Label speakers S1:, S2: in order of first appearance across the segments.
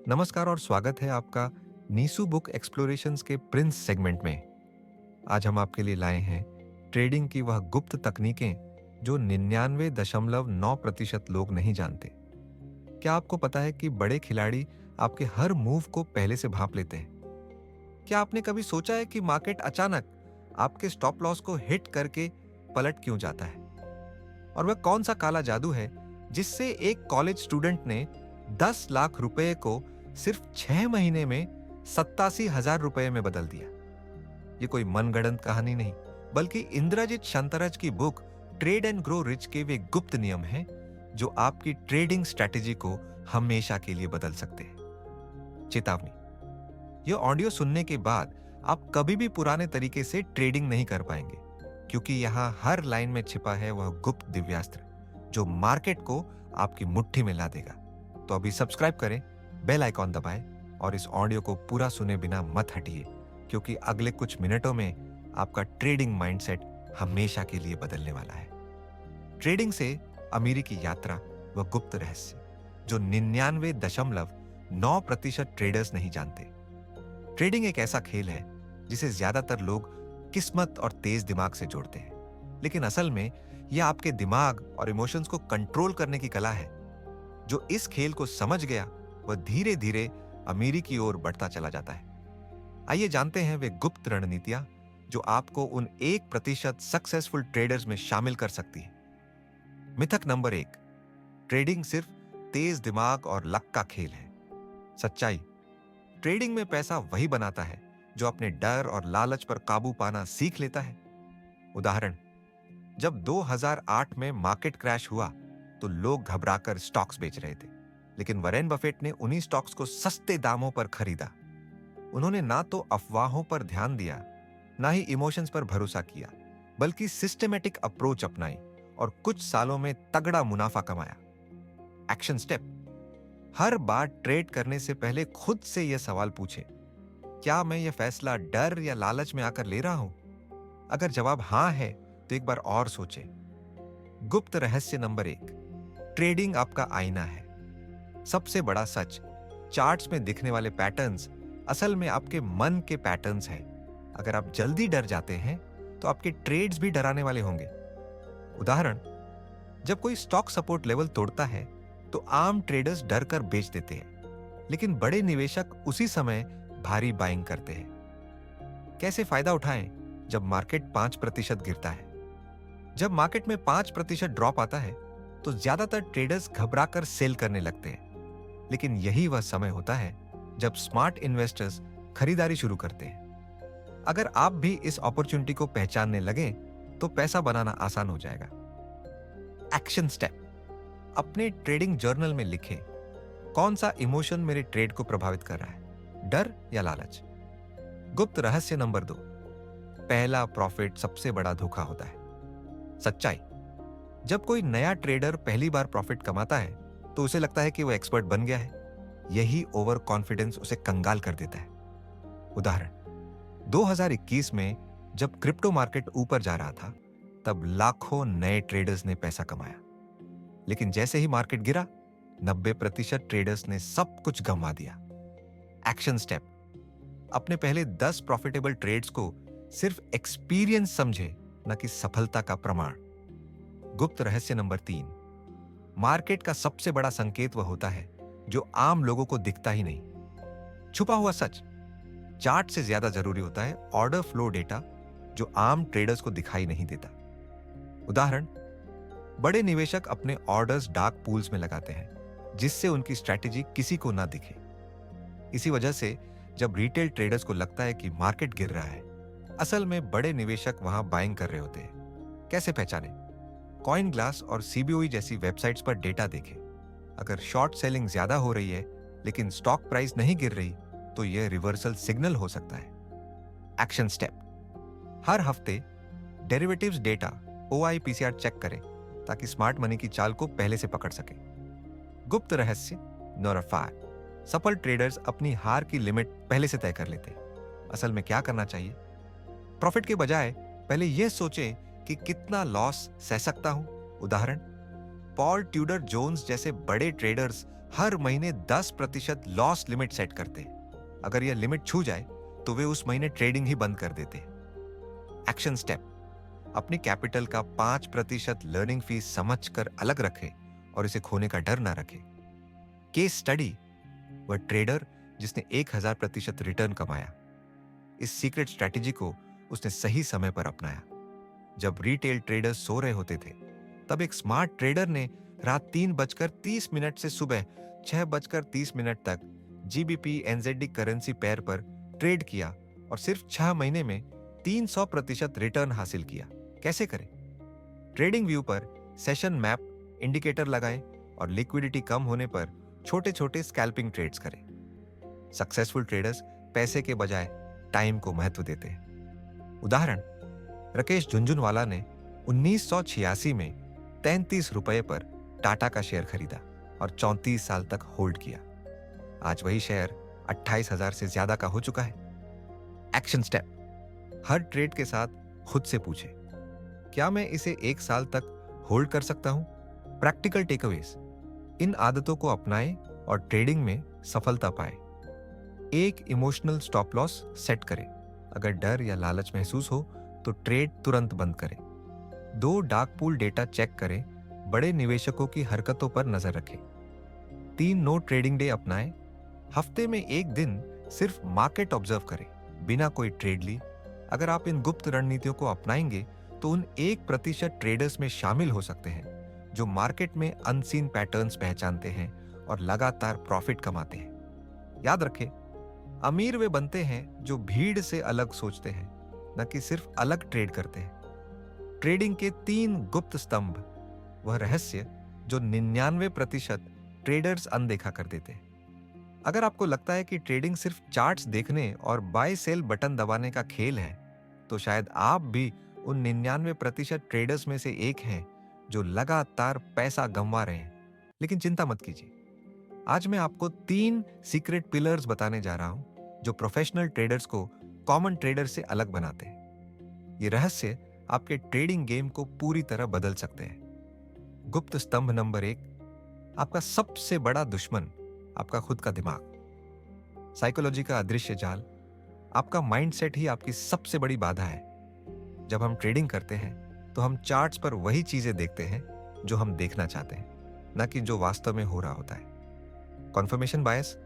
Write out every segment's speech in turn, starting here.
S1: नमस्कार और स्वागत है आपका नीसू बुक एक्सप्लोरेशंस के प्रिंस सेगमेंट में। आज हम आपके लिए लाए हैं ट्रेडिंग की वह गुप्त तकनीकें जो 99.9% लोग नहीं जानते। क्या आपको पता है कि बड़े खिलाड़ी आपके हर मूव को पहले से भांप लेते हैं? क्या आपने कभी सोचा है कि मार्केट अचानक आपके स्टॉप लॉस को हिट करके पलट क्यों जाता है? और वह कौन सा काला जादू है जिससे एक कॉलेज स्टूडेंट ने 10 लाख रुपए को सिर्फ 6 महीने में 87,000 रुपए में बदल दिया? ये कोई मनगढ़ंत कहानी नहीं, बल्कि इंद्रजीत शंतरज की book trade and grow rich के वे गुप्त नियम हैं जो आपकी ट्रेडिंग स्ट्रैटेजी को हमेशा के लिए बदल सकते हैं। चेतावनी, यह ऑडियो सुनने के बाद आप कभी भी पुराने तरीके से ट्रेडिंग नहीं कर पाएंगे, क्योंकि यहां हर लाइन में छिपा है वह गुप्त दिव्यास्त्र जो मार्केट को आपकी मुट्ठी में ला देगा। तो अभी सब्सक्राइब करें, बेल आइकॉन दबाएं और इस ऑडियो को पूरा सुने बिना मत हटिए, क्योंकि अगले कुछ मिनटों में आपका ट्रेडिंग माइंडसेट हमेशा के लिए बदलने वाला है। ट्रेडिंग से अमीरी की यात्रा व गुप्त रहस्य जो 99.9% ट्रेडर्स नहीं जानते। ट्रेडिंग एक ऐसा खेल है जिसे ज्यादातर लोग किस्मत और तेज दिमाग से जोड़ते हैं, लेकिन असल में यह आपके दिमाग और इमोशंस को कंट्रोल करने की कला है। जो इस खेल को समझ गया वह धीरे धीरे अमीरी की ओर बढ़ता चला जाता है। आइए जानते हैं वे गुप्त रणनीतियां जो आपको उन 1% सक्सेसफुल ट्रेडर्स में शामिल कर सकती है। मिथक नंबर 1, ट्रेडिंग सिर्फ तेज दिमाग और लक का खेल है। सच्चाई, ट्रेडिंग में पैसा वही बनाता है जो अपने डर और लालच पर काबू पाना सीख लेता है। उदाहरण, जब 2008 में मार्केट क्रैश हुआ तो लोग घबराकर स्टॉक्स बेच रहे थे, लेकिन वॉरेन बफेट ने उन्हीं स्टॉक्स को सस्ते दामों पर खरीदा। उन्होंने ना तो अफवाहों पर ध्यान दिया, ना ही इमोशंस पर भरोसा किया, बल्कि सिस्टेमेटिक अप्रोच अपनाई और कुछ सालों में तगड़ा मुनाफा कमाया। एक्शन स्टेप, हर बार ट्रेड करने से पहले खुद से यह सवाल पूछे, क्या मैं यह फैसला डर या लालच में आकर ले रहा हूं? अगर जवाब हां है तो एक बार और सोचे। गुप्त रहस्य नंबर 1, ट्रेडिंग आपका आईना है। सबसे बड़ा सच, चार्ट्स में दिखने वाले पैटर्न्स असल में आपके मन के पैटर्न्स हैं। अगर आप जल्दी डर जाते हैं तो आपके ट्रेड्स भी डराने वाले होंगे। उदाहरण, जब कोई स्टॉक सपोर्ट लेवल तोड़ता है तो आम ट्रेडर्स डर कर बेच देते हैं, लेकिन बड़े निवेशक उसी समय भारी बाइंग करते हैं। कैसे फायदा उठाएं जब मार्केट 5% गिरता है? जब मार्केट में 5% ड्रॉप आता है तो ज्यादातर ट्रेडर्स घबराकर सेल करने लगते हैं, लेकिन यही वह समय होता है जब स्मार्ट इन्वेस्टर्स खरीदारी शुरू करते हैं। अगर आप भी इस अपॉर्चुनिटी को पहचानने लगे तो पैसा बनाना आसान हो जाएगा। एक्शन स्टेप, अपने ट्रेडिंग जर्नल में लिखें, कौन सा इमोशन मेरे ट्रेड को प्रभावित कर रहा है, डर या लालच? गुप्त रहस्य नंबर 2, पहला प्रॉफिट सबसे बड़ा धोखा होता है। सच्चाई, जब कोई नया ट्रेडर पहली बार प्रॉफिट कमाता है तो उसे लगता है कि वो एक्सपर्ट बन गया है। यही ओवर कॉन्फिडेंस उसे कंगाल कर देता है। उदाहरण, 2021 में जब क्रिप्टो मार्केट ऊपर जा रहा था तब लाखों नए ट्रेडर्स ने पैसा कमाया, लेकिन जैसे ही मार्केट गिरा 90% ट्रेडर्स ने सब कुछ गंवा दिया। एक्शन स्टेप, अपने पहले 10 प्रॉफिटेबल ट्रेड्स को सिर्फ एक्सपीरियंस समझे, न कि सफलता का प्रमाण। गुप्त रहस्य नंबर 3, मार्केट का सबसे बड़ा संकेत वह होता है जो आम लोगों को दिखता ही नहीं। छुपा हुआ सच, चार्ट से ज्यादा जरूरी होता है ऑर्डर फ्लो डेटा जो आम ट्रेडर्स को दिखाई नहीं देता। उदाहरण, बड़े निवेशक अपने ऑर्डर्स डार्क पूल्स में लगाते हैं जिससे उनकी स्ट्रैटेजी किसी को ना दिखे। इसी वजह से जब रिटेल ट्रेडर्स को लगता है कि मार्केट गिर रहा है, असल में बड़े निवेशक वहां बाइंग कर रहे होते हैं। कैसे पहचाने? कॉइन ग्लास और सीबीओई जैसी वेबसाइट्स पर डेटा देखें। अगर शॉर्ट सेलिंग ज्यादा हो रही है लेकिन स्टॉक प्राइस नहीं गिर रही तो यह रिवर्सल सिग्नल हो सकता है। एक्शन स्टेप, हर हफ्ते डेरिवेटिव्स डेटा OIPCR चेक करें ताकि स्मार्ट मनी की चाल को पहले से पकड़ सके। गुप्त रहस्य नंबर 5, सफल ट्रेडर्स अपनी हार की लिमिट पहले से तय कर लेते हैं। असल में क्या करना चाहिए? प्रॉफिट के बजाय पहले यह सोचें कि कितना लॉस सह सकता हूं। उदाहरण, पॉल ट्यूडर जोन्स जैसे बड़े ट्रेडर्स हर महीने 10% लॉस लिमिट सेट करते हैं। अगर यह लिमिट छू जाए तो वे उस महीने ट्रेडिंग ही बंद कर देते हैं। एक्शन स्टेप, अपनी कैपिटल का 5% लर्निंग फीस समझकर अलग रखें और इसे खोने का डर ना रखें। केस स्टडी, वह ट्रेडर जिसने 1000% रिटर्न कमाया। इस सीक्रेट स्ट्रैटेजी को उसने सही समय पर अपनाया। जब रिटेल ट्रेडर्स सो रहे होते थे, तब एक स्मार्ट ट्रेडर ने रात 3:30 से सुबह 6:30 तक GBP NZD करेंसी पेयर पर ट्रेड किया और सिर्फ 6 महीने में 300% रिटर्न हासिल किया। कैसे करें? ट्रेडिंग व्यू पर सेशन मैप इंडिकेटर लगाएं और लिक्विडिटी कम होने पर छोटे छोटे स्कैल्पिंग ट्रेड्स करें। सक्सेसफुल ट्रेडर्स पैसे के बजाय टाइम को महत्व देते हैं। उदाहरण, राकेश झुनझुनवाला ने 1986 में 33 रुपए पर टाटा का शेयर खरीदा और 34 साल तक होल्ड किया। आज वही शेयर 28,000 से ज्यादा का हो चुका है। एक्शन स्टेप, हर ट्रेड के साथ खुद से पूछें, क्या मैं इसे 1 साल तक होल्ड कर सकता हूं? प्रैक्टिकल टेकअवेज, इन आदतों को अपनाएं और ट्रेडिंग में सफलता पाएं। एक इमोशनल स्टॉप लॉस सेट करें। अगर डर या लालच महसूस हो तो ट्रेड तुरंत बंद करें। 2 डार्क पूल डेटा चेक करें। बड़े निवेशकों की हरकतों पर नजर रखें। 3 नो ट्रेडिंग डे अपनाएं। हफ्ते में 1 दिन सिर्फ मार्केट ऑब्जर्व करें, बिना कोई ट्रेड ली। अगर आप इन गुप्त रणनीतियों को अपनाएंगे तो उन 1% ट्रेडर्स में शामिल हो सकते हैं जो मार्केट में अनसीन पैटर्न्स पहचानते हैं और लगातार प्रॉफिट कमाते हैं। याद रखें, अमीर वे बनते हैं जो भीड़ से अलग सोचते हैं, न कि सिर्फ अलग ट्रेड करते हैं। ट्रेडिंग के 3 गुप्त स्तंभ, वह रहस्य जो 99% ट्रेडर्स अनदेखा कर देते हैं। अगर आपको लगता है कि ट्रेडिंग सिर्फ चार्ट्स देखने और बाय सेल बटन दबाने का खेल है, तो शायद आप भी उन 99% ट्रेडर्स में से एक हैं जो लगातार पैसा गंवा रहे हैं। लेकिन चिंता मत कीजिए, आज मैं आपको 3 सीक्रेट पिलर्स बताने जा रहा हूं जो प्रोफेशनल ट्रेडर्स को कॉमन ट्रेडर से अलग बनाते हैं। ये रहस्य आपके ट्रेडिंग गेम को पूरी तरह बदल सकते हैं। गुप्त स्तंभ नंबर 1, आपका सबसे बड़ा दुश्मन आपका खुद का दिमाग। साइकोलॉजी का अदृश्य जाल, आपका माइंडसेट ही आपकी सबसे बड़ी बाधा है। जब हम ट्रेडिंग करते हैं तो हम चार्ट्स पर वही चीजें देखते हैं जो हम देखना चाहते हैं, न कि जो वास्तव में हो रहा होता है। कन्फर्मेशन बायस,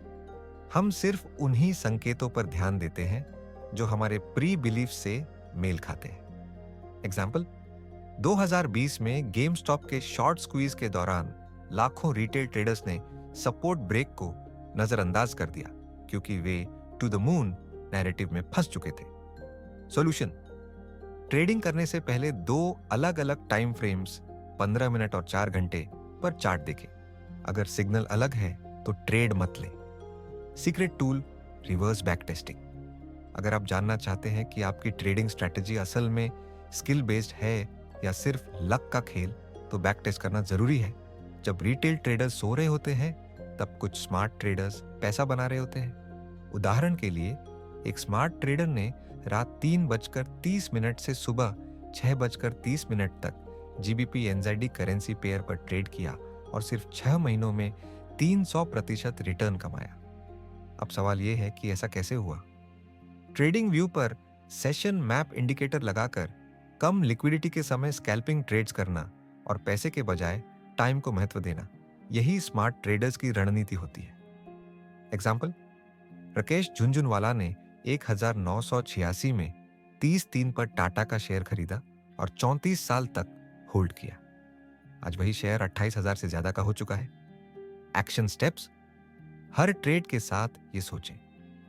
S1: हम सिर्फ उन्हीं संकेतों पर ध्यान देते हैं जो हमारे प्री बिलीफ से मेल खाते हैं। एग्जाम्पल, 2020 में गेम स्टॉप के शॉर्ट स्क्वीज के दौरान लाखों रिटेल ट्रेडर्स ने सपोर्ट ब्रेक को नजरअंदाज कर दिया क्योंकि वे टू द मून नैरेटिव में फंस चुके थे। सॉल्यूशन, ट्रेडिंग करने से पहले 2 अलग अलग टाइम फ्रेम्स 15 मिनट और 4 घंटे पर चार्ट देखें। अगर सिग्नल अलग है तो ट्रेड मत लें। Secret tool, reverse back testing. अगर आप जानना चाहते हैं कि आपकी ट्रेडिंग स्ट्रैटेजी असल में स्किल बेस्ड है या सिर्फ लक का खेल, तो बैक टेस्ट करना जरूरी है। जब रिटेल ट्रेडर्स सो रहे होते हैं, तब कुछ स्मार्ट ट्रेडर्स पैसा बना रहे होते हैं। उदाहरण के लिए, एक स्मार्ट ट्रेडर ने रात 3:30 से सुबह 6:30 तक GBP NZD करेंसी पेयर पर ट्रेड किया और सिर्फ 6 महीनों में 300% रिटर्न कमाया। अब सवाल यह है कि ऐसा कैसे हुआ? ट्रेडिंग व्यू पर सेशन मैप इंडिकेटर लगाकर कम लिक्विडिटी के समय स्कैल्पिंग ट्रेड्स करना और पैसे के बजाय टाइम को महत्व देना, यही स्मार्ट ट्रेडर्स की रणनीति होती है। एग्जाम्पल, राकेश झुनझुनवाला ने 1986 में 30 पर टाटा का शेयर खरीदा और 34 साल तक होल्ड किया। आज वही शेयर 28,000 से ज्यादा का हो चुका है। एक्शन स्टेप्स, हर ट्रेड के साथ ये सोचें,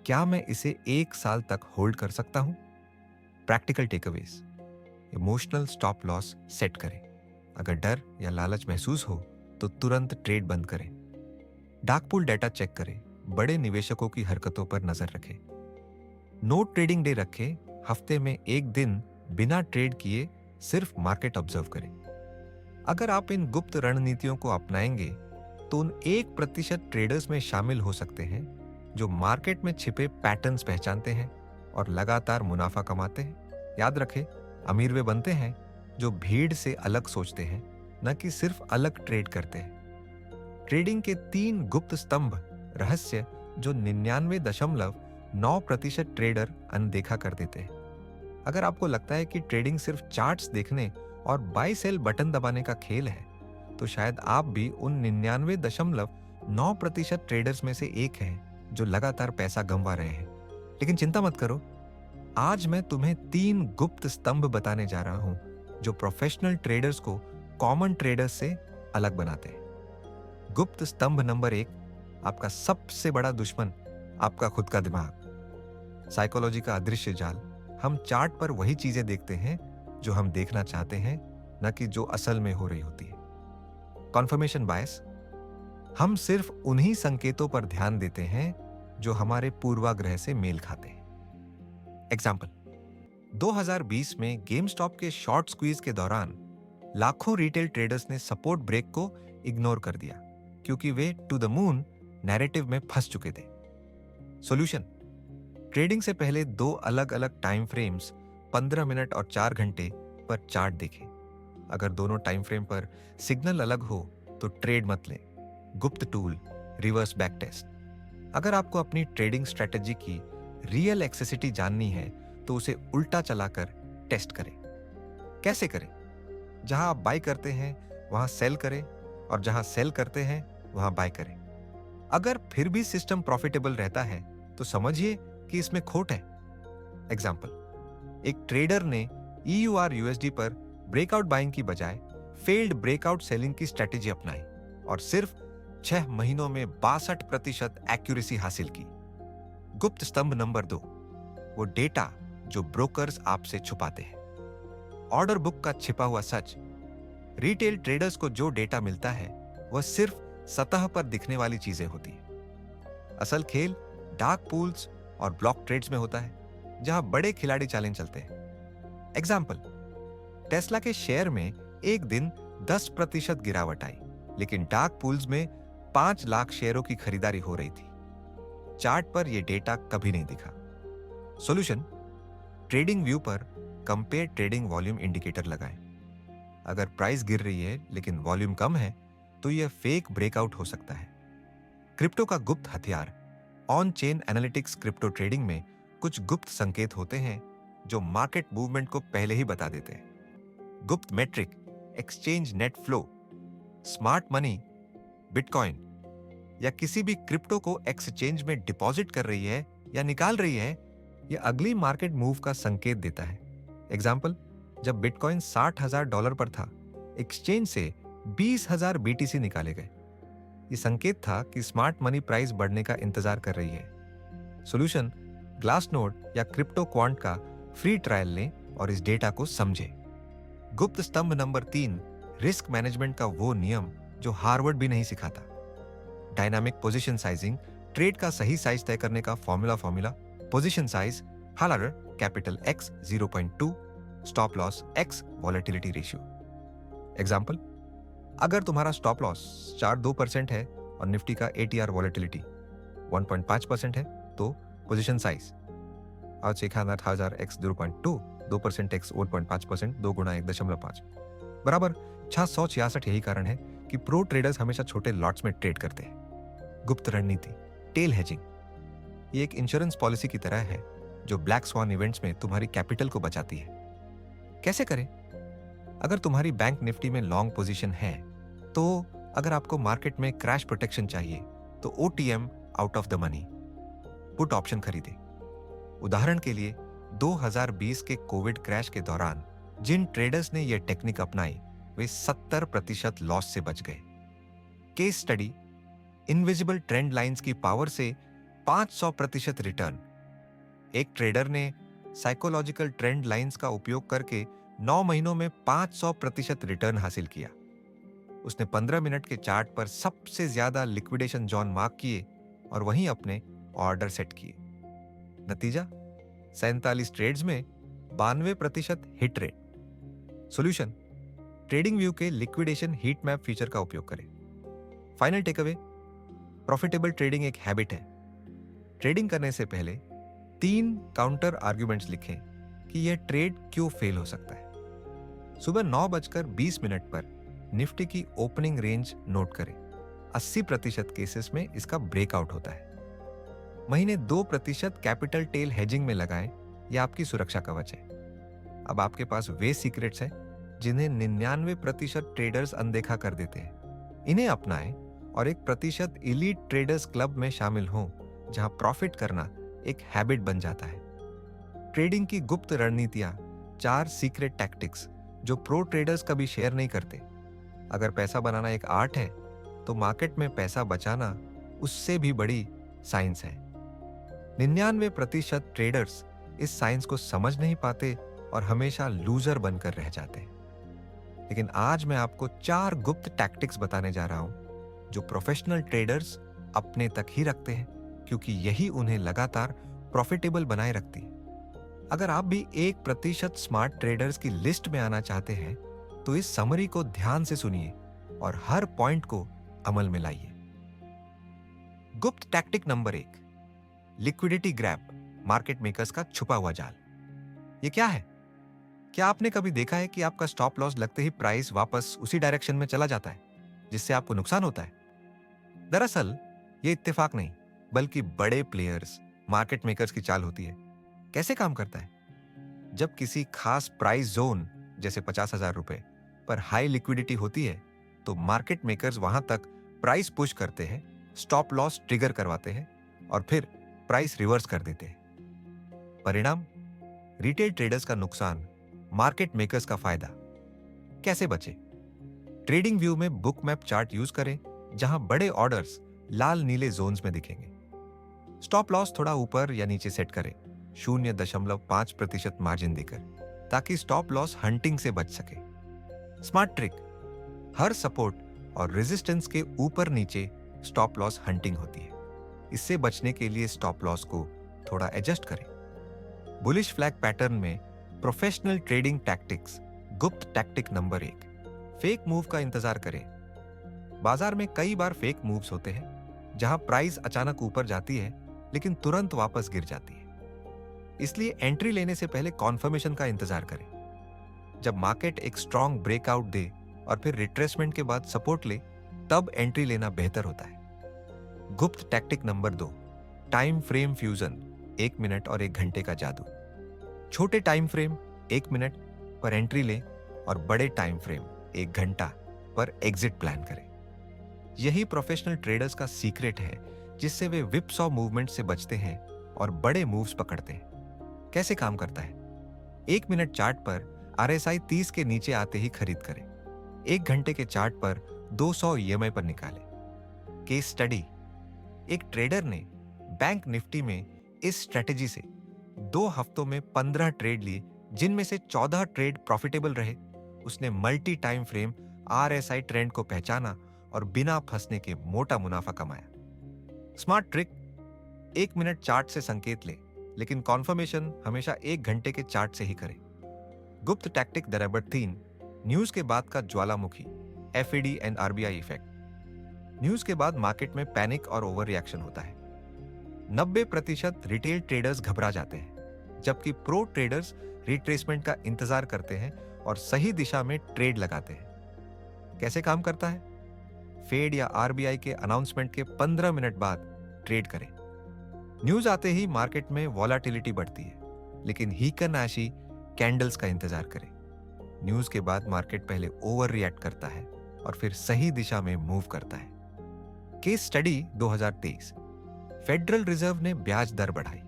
S1: क्या मैं इसे 1 साल तक होल्ड कर सकता हूं? Practical takeaways, emotional stop loss set करें। अगर डर या लालच महसूस हो तो तुरंत ट्रेड बंद करें। डार्क पूल डेटा चेक करें। बड़े निवेशकों की हरकतों पर नजर रखें। नो ट्रेडिंग डे रखें। हफ्ते में 1 दिन बिना ट्रेड किए सिर्फ मार्केट ऑब्जर्व करें। अगर आप इन गुप्त रणनीतियों को अपनाएंगे तो उन 1% ट्रेडर्स में शामिल हो सकते हैं जो मार्केट में छिपे पैटर्न्स पहचानते हैं और लगातार मुनाफा कमाते हैं। याद रखें, अमीर वे बनते हैं जो भीड़ से अलग सोचते हैं, न कि सिर्फ अलग ट्रेड करते हैं। ट्रेडिंग के 3 गुप्त स्तंभ रहस्य जो 99.9% ट्रेडर अनदेखा कर देते हैं। अगर आपको लगता है कि ट्रेडिंग सिर्फ चार्ट्स देखने और बाय सेल बटन दबाने का खेल है, तो शायद आप भी उन 99.9% ट्रेडर्स में से एक हैं जो लगातार पैसा गंवा रहे हैं। लेकिन चिंता मत करो, आज मैं तुम्हें 3 गुप्त स्तंभ बताने जा रहा हूं जो प्रोफेशनल ट्रेडर्स को कॉमन ट्रेडर्स से अलग बनाते हैं। गुप्त स्तंभ नंबर 1, आपका सबसे बड़ा दुश्मन आपका खुद का दिमाग। साइकोलॉजी का अदृश्य जाल। हम चार्ट पर वही चीजें देखते हैं जो हम देखना चाहते हैं, न कि जो असल में हो रही होती है। कॉन्फर्मेशन बायस। हम सिर्फ उन्हीं संकेतों पर ध्यान देते हैं जो हमारे पूर्वाग्रह से मेल खाते हैं। एग्जाम्पल, 2020 में गेम स्टॉप के शॉर्ट स्क्वीज के दौरान लाखों रिटेल ट्रेडर्स ने सपोर्ट ब्रेक को इग्नोर कर दिया क्योंकि वे टू द मून नैरेटिव में फंस चुके थे। सॉल्यूशन, ट्रेडिंग से पहले 2 अलग अलग टाइम फ्रेम्स 15 मिनट और 4 घंटे पर चार्ट देखें। अगर दोनों टाइम फ्रेम पर सिग्नल अलग हो तो ट्रेड मत लें। गुप्त टूल, रिवर्स बैक टेस्ट। अगर आपको अपनी ट्रेडिंग स्ट्रेटजी की रियल एक्सेसिटी जाननी है तो उसे उल्टा चलाकर टेस्ट करें। कैसे करें? जहां आप बाय करते हैं वहां सेल करें और जहां सेल करते हैं वहां बाय करें। अगर फिर भी सिस्टम प्रॉफिटेबल रहता है तो समझिए कि इसमें खोट है। एग्जाम्पल, एक ट्रेडर ने EUR USD पर ब्रेकआउट बाइंग की बजाय फेल्ड ब्रेकआउट सेलिंग की स्ट्रेटेजी अपनाई और सिर्फ 6 महीनों में 62% एक्यूरेसी हासिल की। गुप्त स्तंभ नंबर 2, वो डेटा जो ब्रोकर्स आपसे छुपाते हैं। ऑर्डर बुक का छिपा हुआ सच। रिटेल ट्रेडर्स को जो डेटा मिलता है वह सिर्फ सतह पर दिखने वाली चीजें होती हैं। असल खेल डार्क पूल्स और ब्लॉक ट्रेड्स में होता है, जहां बड़े खिलाड़ी चालें चलते हैं। एग्जाम्पल, टेस्ला के शेयर में एक दिन 10% गिरावट आई, लेकिन डार्क पूल्स में 5 लाख शेयरों की खरीदारी हो रही थी। चार्ट पर यह डेटा कभी नहीं दिखा। सॉल्यूशन, ट्रेडिंग व्यू पर कंपेयर ट्रेडिंग वॉल्यूम इंडिकेटर लगाएं। अगर प्राइस गिर रही है लेकिन वॉल्यूम कम है तो यह फेक ब्रेकआउट हो सकता है। क्रिप्टो का गुप्त हथियार। On chain analytics crypto trading में कुछ गुप्त संकेत होते हैं जो मार्केट मूवमेंट को पहले ही बता देते हैं। गुप्त metric, exchange net flow. Smart money, bitcoin या किसी भी क्रिप्टो को एक्सचेंज में डिपॉजिट कर रही है या निकाल रही है, यह अगली मार्केट मूव का संकेत देता है। एग्जाम्पल, जब बिटकॉइन $60,000 पर था, एक्सचेंज से 20,000 BTC निकाले गए। यह संकेत था कि स्मार्ट मनी प्राइस बढ़ने का इंतजार कर रही है। सॉल्यूशन, ग्लासनोड या क्रिप्टो क्वांट का फ्री ट्रायल लें और इस डेटा को समझें। गुप्त स्तंभ नंबर 3, रिस्क मैनेजमेंट का वो नियम जो हार्वर्ड भी नहीं सिखाता। Dynamic position sizing. ट्रेड का सही साइज तय करने का formula position size Halar capital X 0.2, stop loss X volatility ratio. Example, अगर तुम्हारा स्टॉप लॉस 4.2% है और निफ्टी का ATR वॉलेटिलिटी 1.5% है तो पोजीशन साइज आज 1,000 X 0.2, 2% X 1.5%, 2 गुणा 1.5 बराबर 666। यही कारण है कि प्रो ट्रेडर्स हमेशा छोटे लॉट्स में ट्रेड करते हैं। गुप्त रणनीति, टेल हेजिंग। ये एक इंश्योरेंस पॉलिसी की तरह है जो ब्लैक स्वान इवेंट्स में तुम्हारी कैपिटल को बचाती है। कैसे करें? अगर तुम्हारी बैंक निफ्टी में लॉन्ग पोजीशन है तो अगर आपको मार्केट में क्रैश प्रोटेक्शन चाहिए तो OTM out of the money put option खरीदे। उदाहरण के लिए 2020 के कोविड क्रैश के दौरान जिन ट्रेडर्स ने यह टेक्निक अपनाई वे 70% लॉस से बच गए। Case study, invisible trend lines की पावर से 500% रिटर्न। एक ट्रेडर ने साइकोलॉजिकल ट्रेंड लाइंस का उपयोग करके 9 महीनों में 500% रिटर्न हासिल किया। उसने 15 मिनट के चार्ट पर सबसे ज्यादा लिक्विडेशन जोन मार्क किए और वहीं अपने ऑर्डर सेट किए। नतीजा, 47 ट्रेड्स में 92% hit rate. Solution, trading view के लिक्विडेशन हीट मैप फीचर का उपयोग करें। फाइनल टेकअवे, प्रॉफिटेबल ट्रेडिंग एक हैबिट है। ट्रेडिंग करने से पहले 3 काउंटर आर्ग्यूमेंट्स लिखें कि यह ट्रेड क्यों फेल हो सकता है। सुबह 9:20 पर निफ्टी की ओपनिंग रेंज नोट करें। 80% केसेस में इसका ब्रेकआउट होता है। महीने 2% कैपिटल टेल हेजिंग में लगाएं, यह आपकी सुरक्षा कवच है। अब आपके पास वे सीक्रेट्स हैं जिन्हें 99% ट्रेडर्स अनदेखा कर देते हैं। इन्हें अपनाएं और 1% इलीट ट्रेडर्स क्लब में शामिल हों, जहां प्रॉफिट करना एक हैबिट बन जाता है। ट्रेडिंग की गुप्त रणनीतियां, 4 सीक्रेट टैक्टिक्स जो प्रो ट्रेडर्स कभी शेयर नहीं करते। अगर पैसा बनाना एक आर्ट है, तो मार्केट में पैसा बचाना उससे भी बड़ी साइंस है। 99% ट्रेडर्स इस साइंस को समझ नहीं पाते और हमेशा लूजर बनकर रह जाते हैं। लेकिन आज मैं आपको 4 गुप्त टैक्टिक्स बताने जा रहा हूं जो प्रोफेशनल ट्रेडर्स अपने तक ही रखते हैं, क्योंकि यही उन्हें लगातार प्रॉफिटेबल बनाए रखती है। अगर आप भी 1% स्मार्ट ट्रेडर्स की लिस्ट में आना चाहते हैं, तो इस समरी को ध्यान से सुनिए और हर पॉइंट को अमल में लाइए। गुप्त tactic number 1, liquidity grab, market makers का छुपा हुआ जाल। ये क्या है? क्या आपने कभी देखा है कि आपका स्टॉप लॉस लगते ही प्राइस वापस उसी डायरेक्शन में चला जाता है, जिससे आपको नुकसान होता है? दरअसल ये इत्तेफाक नहीं, बल्कि बड़े प्लेयर्स, मार्केट मेकर्स की चाल होती है। कैसे काम करता है? जब किसी खास प्राइस जोन जैसे 50,000 रुपए पर हाई लिक्विडिटी होती है, तो मार्केट मेकर्स वहां तक प्राइस पुश करते हैं, स्टॉप लॉस ट्रिगर करवाते हैं और फिर प्राइस रिवर्स कर देते हैं। परिणाम, रिटेल ट्रेडर्स का नुकसान, मार्केट मेकर्स का फायदा। कैसे बचे? ट्रेडिंग व्यू में बुक मैप चार्ट यूज करें, जहां बड़े ऑर्डर्स लाल नीले जोन्स में दिखेंगे। स्टॉप लॉस थोड़ा ऊपर या नीचे सेट करें, 0.5% मार्जिन देकर, ताकि स्टॉप लॉस हंटिंग से बच सके। स्मार्ट ट्रिक, हर सपोर्ट और रेजिस्टेंस के ऊपर नीचे स्टॉप लॉस हंटिंग होती है। इससे बचने के लिए स्टॉप लॉस को थोड़ा एडजस्ट करें। बुलिश फ्लैग पैटर्न में प्रोफेशनल ट्रेडिंग टैक्टिक्स, गुप्त टैक्टिक नंबर 1, फेक मूव का इंतजार करें। बाजार में कई बार फेक मूव्स होते हैं, जहां प्राइस अचानक ऊपर जाती है लेकिन तुरंत वापस गिर जाती है। इसलिए एंट्री लेने से पहले कॉन्फर्मेशन का इंतजार करें। जब मार्केट एक स्ट्रॉन्ग ब्रेकआउट दे और फिर रिट्रेसमेंट के बाद सपोर्ट ले, तब एंट्री लेना बेहतर होता है। गुप्त tactic number 2, time frame fusion, 1 minute और 1 घंटे का जादू। छोटे टाइम फ्रेम 1 मिनट पर एंट्री लें और बड़े टाइम फ्रेम 1 घंटा पर एग्जिट प्लान करें। यही प्रोफेशनल ट्रेडर्स का सीक्रेट है, जिससे वे विपसॉ मूवमेंट से बचते हैं और बड़े मूव्स पकड़ते हैं। कैसे काम करता है? 1 मिनट चार्ट पर RSI 30 के नीचे आते ही खरीद करें। 1 घंटे के चार्ट पर 200 EMI पर निकालें। केस स्टडी, एक ट्रेडर ने बैंक निफ्टी में इस स्ट्रेटेजी से 2 हफ्तों में 15 ट्रेड लिए, जिनमें से 14 ट्रेड प्रॉफिटेबल रहे। उसने multi time frame RSI trend को पहचाना और बिना फंसने के मोटा मुनाफा कमाया। स्मार्ट ट्रिक, 1 मिनट चार्ट से संकेत ले, लेकिन कॉन्फर्मेशन हमेशा 1 घंटे के चार्ट से ही करें। गुप्त टैक्टिक नंबर 3, न्यूज के बाद का ज्वालामुखी, FED and RBI effect. News के बाद मार्केट में पैनिक और ओवर रिएक्शन होता है। 90% रिटेल ट्रेडर्स घबरा जाते हैं, जबकि प्रो ट्रेडर्स रिट्रेसमेंट का इंतजार करते हैं और सही दिशा में ट्रेड लगाते हैं। कैसे काम करता है? फेड या RBI के अनाउंसमेंट के 15 मिनट बाद ट्रेड करें। न्यूज आते ही मार्केट में वॉलाटिलिटी बढ़ती है, लेकिन हीकन-आशी कैंडल्स का इंतजार करें। न्यूज के बाद मार्केट पहले ओवर रिएक्ट करता है और फिर सही दिशा में मूव करता है। केस स्टडी 2023, फेडरल रिजर्व ने ब्याज दर बढ़ाई।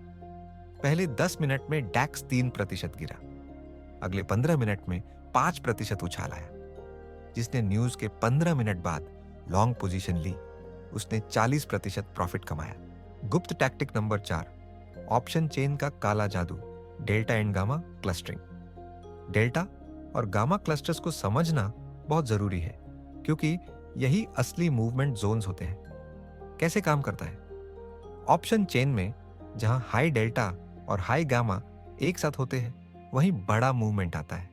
S1: पहले 10 मिनट में डैक्स 3% गिरा, अगले 15 मिनट में 5% उछाल आया। जिसने न्यूज के 15 मिनट बाद लॉन्ग पोजीशन ली, उसने 40% प्रॉफिट कमाया। गुप्त टैक्टिक नंबर 4, ऑप्शन चेन का काला जादू, delta and gamma clustering. Delta और गामा क्लस्टर्स को समझना बहुत जरूरी है, क्योंकि यही असली मूवमेंट जोन्स होते हैं। कैसे काम करता है? ऑप्शन चेन में जहां हाई डेल्टा और हाई गामा एक साथ होते हैं, वहीं बड़ा मूवमेंट आता है।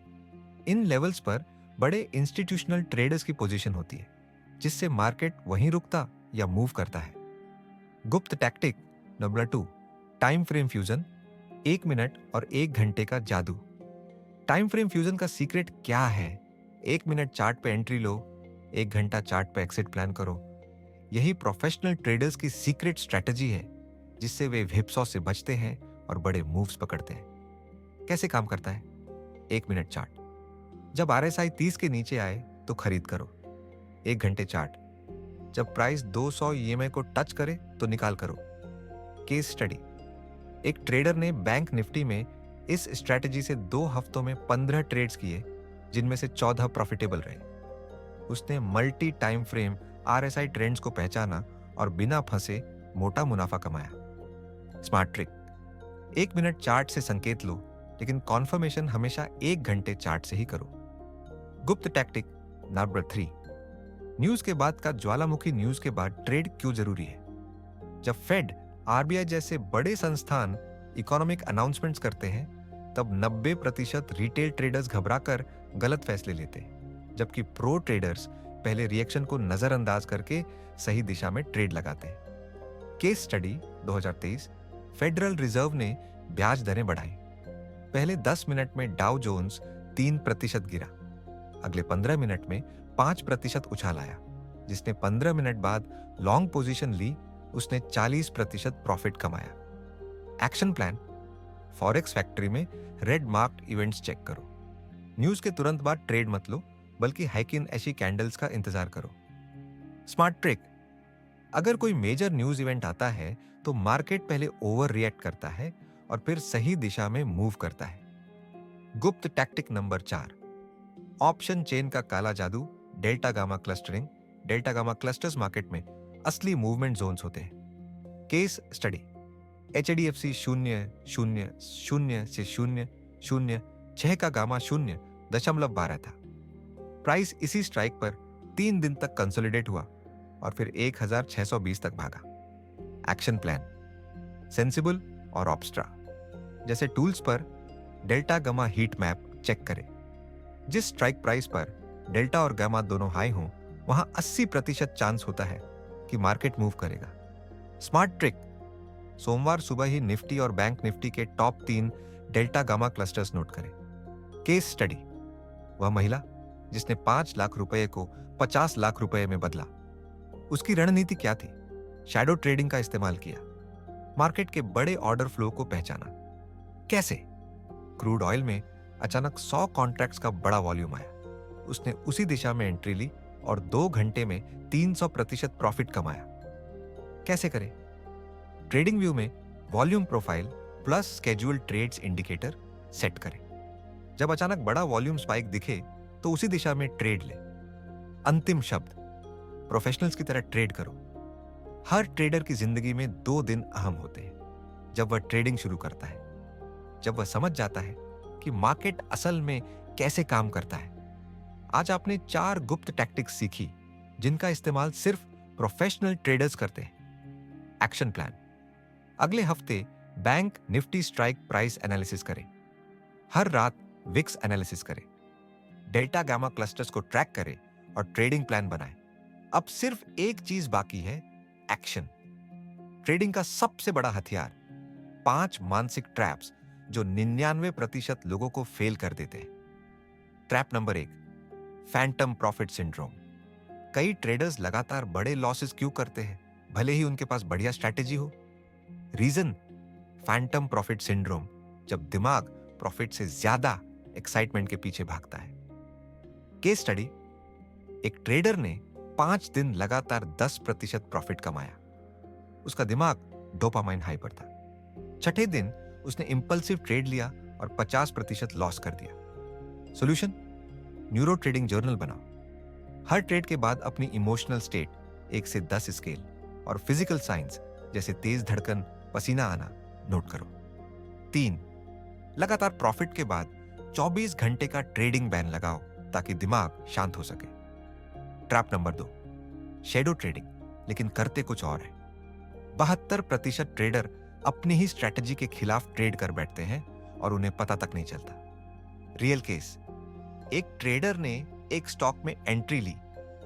S1: इन लेवल्स पर बड़े इंस्टीट्यूशनल ट्रेडर्स की पोजीशन होती है, जिससे मार्केट वहीं रुकता या मूव करता है। गुप्त tactic number 2, time frame fusion, 1 minute और 1 घंटे का जादू। टाइम फ्रेम फ्यूजन का सीक्रेट क्या है? 1 मिनट चार्ट पे एंट्री लो, 1 घंटा चार्ट पे एक्सिट प्लान करो। यही प्रोफेशनल ट्रेडर्स की सीक्रेट स्ट्रेटजी है जिससे वे व्हिपसॉ से बचते हैं और बड़े मूव्स पकड़ते हैं। कैसे काम करता है? 1 मिनट चार्ट। जब RSI 30 के नीचे आए तो खरीद करो। 1 घंटे चार्ट। जब प्राइस 200 EMA को टच करे तो निकाल करो। Case study. एक ट्रेडर ने बैंक निफ्टी में इस स्ट्रेटजी से 2 हफ्तों में 15 ट्रेड्स किए, जिनमें से 14 प्रॉफिटेबल रहे। उसने multi time frame RSI trends को पहचाना और बिना फंसे मोटा मुनाफा कमाया। Smart trick. 1 मिनट चार्ट से संकेत लो, लेकिन कॉन्फर्मेशन हमेशा 1 घंटे चार्ट से ही करो। गुप्त टैक्टिक नंबर 3। न्यूज के बाद का ज्वालामुखी न्यूज के बाद ट्रेड क्यों जरूरी है? जब फेड, RBI जैसे बड़े संस्थान इकोनॉमिक अनाउंसमेंट्स करते हैं, तब 90% रिटेल ट्रेडर्स घबराकर गलत फैसले लेते हैं, जबकि प्रो ट्रेडर्स पहले रिएक्शन को नजरअंदाज करके सही दिशा में ट्रेड लगाते हैं। Case study 2023। फेडरल रिजर्व ने ब्याज दरें बढ़ाई। पहले 10 मिनट में डाउ जोन्स 3% गिरा। अगले 15 मिनट में 5% उछाल आया। जिसने 15 मिनट बाद लॉन्ग पोजीशन ली, उसने 40% प्रॉफिट कमाया। Action plan. फॉरेक्स फैक्ट्री में रेड मार्क्ड इवेंट्स चेक करो। न्यूज के तुरंत बाद ट्रेड मत लो, बल्कि हाइकिन ऐसी कैंडल्स का इंतजार करो। Smart trick. अगर कोई मेजर न्यूज इवेंट आता है तो मार्केट पहले ओवर रिएक्ट करता है और फिर सही दिशा में मूव करता है। गुप्त टैक्टिक नंबर 4। ऑप्शन चेन का काला जादू, delta gamma clustering. Delta gamma clusters market में असली मूवमेंट जोन्स होते हैं। Case study. HDFC 0.000 से 0.06 का गामा 0.12 था। प्राइस इसी स्ट्राइक पर 3 दिन तक कंसोलिडेट हुआ और फिर 1620 तक भागा। Action plan. सेंसिबल और ऑब्स्ट्रा जैसे टूल्स पर delta gamma heat map check करें। जिस स्ट्राइक प्राइस पर डेल्टा और गामा दोनों हाई हों, वहां 80% चांस होता है कि मार्केट मूव करेगा। Smart trick. सोमवार सुबह ही निफ्टी और बैंक निफ्टी के top 3 delta gamma clusters note करें। Case study. वह महिला जिसने 5 लाख रुपए को 50 लाख रुपए में बदला, उसकी रणनीति क्या थी? शैडो ट्रेडिंग का इस्तेमाल किया। मार्केट के बड़े ऑर्डर फ्लो को पहचाना। कैसे? क्रूड ऑयल में अचानक 100 कॉन्ट्रैक्ट्स का बड़ा वॉल्यूम आया। उसने उसी दिशा में एंट्री ली और 2 घंटे में 300% प्रॉफिट कमाया। कैसे करें? ट्रेडिंग व्यू में volume profile plus schedule trades indicator set करें। जब अचानक बड़ा वॉल्यूम स्पाइक दिखे तो उसी दिशा में ट्रेड ले। अंतिम शब्द। प्रोफेशनल्स की तरह ट्रेड करो। हर ट्रेडर की जिंदगी में 2 दिन अहम होते हैं। जब वह ट्रेडिंग शुरू करता है, जब वह समझ जाता है कि मार्केट असल में कैसे काम करता है। आज आपने 4 गुप्त टैक्टिक्स सीखी जिनका इस्तेमाल सिर्फ प्रोफेशनल ट्रेडर्स करते हैं। Action plan. अगले हफ्ते bank Nifty strike price analysis करें। हर रात विक्स एनालिसिस करें। डेल्टा गामा क्लस्टर्स को ट्रैक करें और ट्रेडिंग प्लान बनाएं। अब सिर्फ एक चीज बाकी है, एक्शन। ट्रेडिंग का सबसे बड़ा हथियार 5 मानसिक ट्रैप्स जो 99% लोगों को फेल कर देते हैं। Trap number 1, Phantom profit syndrome. कई ट्रेडर्स लगातार बड़े लॉसेस क्यों करते हैं, भले ही उनके पास बढ़िया स्ट्रैटेजी हो? रीजन, फैंटम प्रॉफिट सिंड्रोम, जब दिमाग प्रॉफिट से ज्यादा एक्साइटमेंट के पीछे भागता है। Case study. एक ट्रेडर ने 5 दिन लगातार 10% प्रॉफिट कमाया। उसका दिमाग डोपामाइन हाई पर था। छठे दिन उसने इंपल्सिव ट्रेड लिया और 50% लॉस कर दिया। सॉल्यूशन, न्यूरो ट्रेडिंग जर्नल बनाओ। हर ट्रेड के बाद अपनी इमोशनल स्टेट 1 से 10 स्केल और फिजिकल साइंस जैसे तेज धड़कन, पसीना आना नोट करो। 3, लगातार प्रॉफिट के बाद 24 घंटे का ट्रेडिंग बैन लगाओ ताकि दिमाग शांत हो सके। ट्रैप नंबर 2, शैडो ट्रेडिंग, लेकिन करते कुछ और है। 72% ट्रेडर अपनी ही स्ट्रैटेजी के खिलाफ ट्रेड कर बैठते हैं और उन्हें पता तक नहीं चलता। रियल केस, एक ट्रेडर ने एक स्टॉक में एंट्री ली,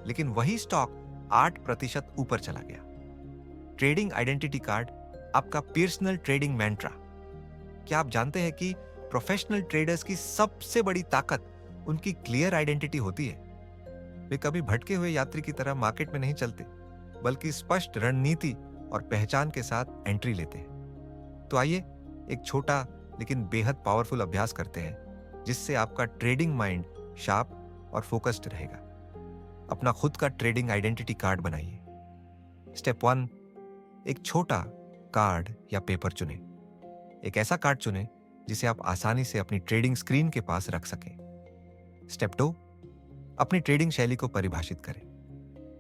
S1: लेकिन वही स्टॉक 8% ऊपर चला गया। ट्रेडिंग आइडेंटिटी कार्ड, आपका पर्सनल ट्रेडिंग मैंट्रा। क्या आप जानते हैं कि प्रोफेशनल ट्रेडर्स की सबसे बड़ी ताकत उनकी क्लियर आइडेंटिटी होती है? वे कभी भटके हुए यात्री की तरह मार्केट में नहीं चलते, बल्कि स्पष्ट रणनीति और पहचान के साथ एंट्री लेते हैं। तो आइए एक छोटा लेकिन बेहद पावरफुल अभ्यास करते हैं जिससे आपका ट्रेडिंग माइंड शार्प और फोकस्ड रहेगा। अपना खुद का ट्रेडिंग आइडेंटिटी कार्ड बनाइए। स्टेप 1, एक छोटा कार्ड या पेपर चुनें। एक ऐसा कार्ड चुनें जिसे आप आसानी से अपनी ट्रेडिंग स्क्रीन के पास रख सकें। स्टेप 2, अपनी ट्रेडिंग शैली को परिभाषित करें।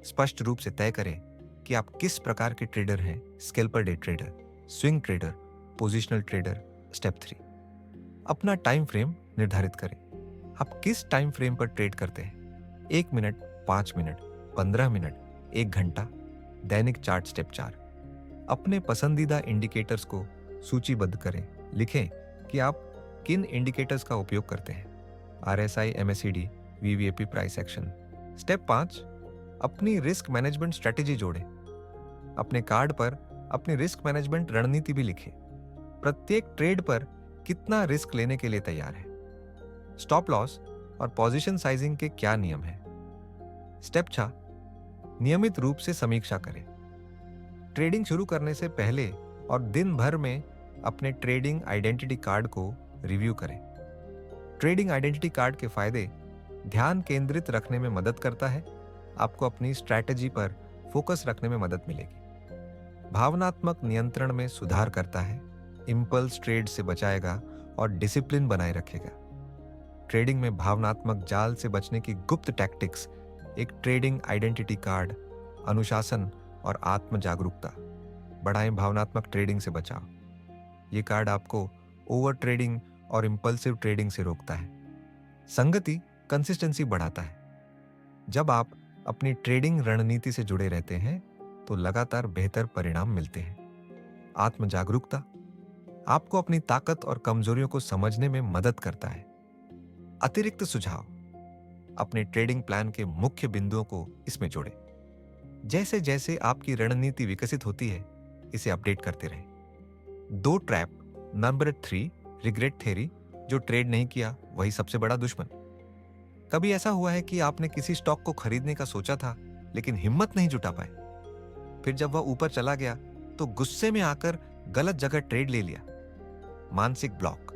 S1: स्पष्ट रूप से तय करें कि आप किस प्रकार के ट्रेडर हैं। Scalper day trader, swing trader, positional trader. Step 3, अपना टाइम फ्रेम निर्धारित करें। आप किस टाइम फ्रेम पर ट्रेड करते हैं? 1 मिनट, 5 मिनट, 15 मिनट, 1 घंटा, दैनिक चार्ट। स्टेप 4, अपने पसंदीदा इंडिकेटर्स को सूचीबद्ध करें। लिखें कि आप किन इंडिकेटर्स का उपयोग करते हैं। RSI, MACD, VVAP, price action. Step 5, अपनी रिस्क मैनेजमेंट स्ट्रेटेजी जोड़ें। अपने कार्ड पर अपनी रिस्क मैनेजमेंट रणनीति भी लिखें। प्रत्येक ट्रेड पर कितना रिस्क लेने के लिए तैयार है। स्टॉप लॉस और पोजीशन साइजिंग के क्या नियम हैं। स्टेप 6, नियमित रूप से समीक्षा करें। ट्रेडिंग शुरू करने से पहले और दिन भर में अपने ट्रेडिंग आइडेंटिटी कार्ड को रिव्यू करें। ट्रेडिंग आइडेंटिटी कार्ड के फायदे: ध्यान केंद्रित रखने में मदद करता है, आपको अपनी स्ट्रैटेजी पर फोकस रखने में मदद मिलेगी। भावनात्मक नियंत्रण में सुधार करता है, इंपल्स ट्रेड से बचाएगा और डिसिप्लिन बनाए रखेगा। ट्रेडिंग में भावनात्मक जाल से बचने की गुप्त टैक्टिक्स: एक ट्रेडिंग आइडेंटिटी कार्ड, अनुशासन और आत्म जागरूकता। बढ़ाएं भावनात्मक ट्रेडिंग से बचाव। ये कार्ड आपको ओवर ट्रेडिंग और इंपल्सिव ट्रेडिंग से रोकता है। संगति कंसिस्टेंसी बढ़ाता है। जब आप अपनी ट्रेडिंग रणनीति से जुड़े रहते हैं तो लगातार बेहतर परिणाम मिलते हैं। आत्म जागरूकता आपको अपनी ताकत और कमजोरियों को समझने में मदद करता है। अतिरिक्त सुझाव: अपने ट्रेडिंग प्लान के मुख्य बिंदुओं को इसमें जोड़ें। जैसे जैसे आपकी रणनीति विकसित होती है, इसे अपडेट करते रहें। 2 ट्रैप। नंबर 3, रिग्रेट थ्योरी: जो ट्रेड नहीं किया वही सबसे बड़ा दुश्मन। कभी ऐसा हुआ है कि आपने किसी स्टॉक को खरीदने का सोचा था लेकिन हिम्मत नहीं जुटा पाए। फिर जब वह ऊपर चला गया तो गुस्से में आकर गलत जगह ट्रेड ले लिया। मानसिक ब्लॉक: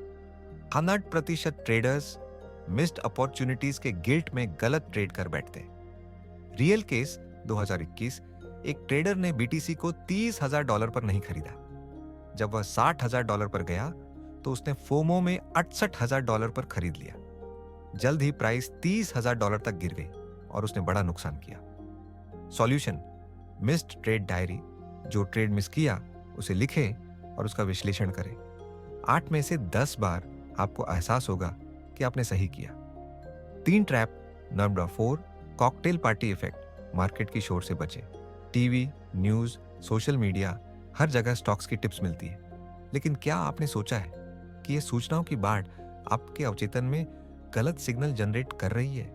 S1: 100% ट्रेडर्स मिस्ड अपॉर्चुनिटीज के गिल्ट में गलत ट्रेड कर बैठते हैं। रियल केस 2021, एक ट्रेडर ने BTC को $30,000 पर नहीं खरीदा। जब वह $60,000 पर गया तो उसने फोमो में $68,000 पर खरीद लिया। जल्द ही प्राइस $30,000 तक गिर गई और उसने बड़ा नुकसान किया। Solution: missed trade diary. जो ट्रेड मिस किया उसे लिखें और उसका विश्लेषण करें। 8 में से 10 बार आपको एहसास होगा कि आपने सही किया। 3 trap. Number 4, cocktail party effect: market की शोर से बचें। टीवी, न्यूज, सोशल मीडिया, हर जगह स्टॉक्स की टिप्स मिलती है, लेकिन क्या आपने सोचा है कि ये सूचनाओं की बाढ़ आपके अवचेतन में गलत सिग्नल जनरेट कर रही है?